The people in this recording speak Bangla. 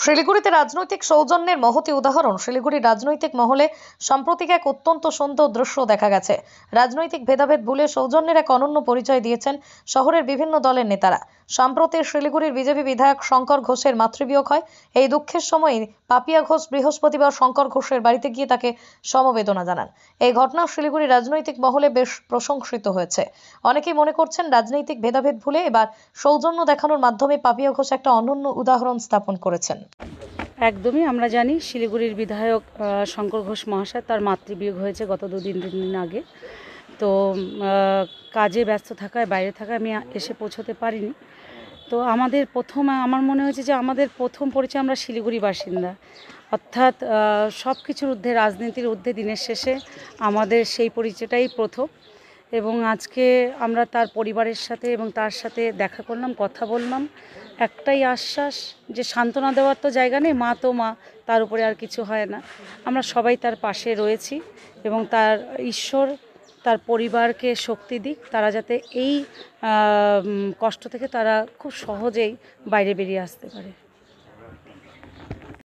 শিলিগুড়িতে রাজনৈতিক সৌজন্যের মহতী উদাহরণ। শিলিগুড়ির রাজনৈতিক মহলে সাম্প্রতিক এক অত্যন্ত সুন্দর দৃশ্য দেখা গেছে। রাজনৈতিক ভেদাভেদ ভুলে সৌজন্যের এক অনন্য পরিচয় দিয়েছেন শহরের বিভিন্ন দলের নেতারা। সম্প্রতি শিলিগুড়ির বিজেপি বিধায়ক শঙ্কর ঘোষের মাতৃবিয়োগ হয়। এই দুঃখের সময় পাপিয়া ঘোষ বৃহস্পতিবার শঙ্কর ঘোষের বাড়িতে গিয়ে তাকে সমবেদনা জানান। এই ঘটনা শিলিগুড়ির রাজনৈতিক মহলে বেশ প্রশংসিত হয়েছে। অনেকেই মনে করছেন রাজনৈতিক ভেদাভেদ ভুলে এবার সৌজন্য দেখানোর মাধ্যমে পাপিয়া ঘোষ একটা অনন্য উদাহরণ স্থাপন করেছেন। একদমই আমরা জানি শিলিগুড়ির বিধায়ক শঙ্কর ঘোষ মহাশয় তার মাতৃবিয়োগ হয়েছে গত তিন দিন আগে। তো কাজে ব্যস্ত থাকায় বাইরে থাকায় আমি এসে পৌঁছতে পারিনি। তো আমার মনে হয়েছে যে আমাদের প্রথম পরিচয় আমরা শিলিগুড়ি বাসিন্দা, অর্থাৎ সব কিছুর ঊর্ধ্বে, রাজনীতির ঊর্ধ্বে দিনের শেষে আমাদের সেই পরিচয়টাই প্রথম। এবং আজকে আমরা তার পরিবারের সাথে এবং তার সাথে দেখা করলাম, কথা বললাম। একটাই আশ্বাস যে সান্ত্বনা দেওয়ার তো জায়গা নেই, মা তো মা, তার উপরে আর কিছু হয় না। আমরা সবাই তার পাশে রয়েছি এবং তার ঈশ্বর তার পরিবারকে শক্তি দিক, তারা যাতে এই কষ্ট থেকে তারা খুব সহজেই বাইরে বেরিয়ে আসতে পারে।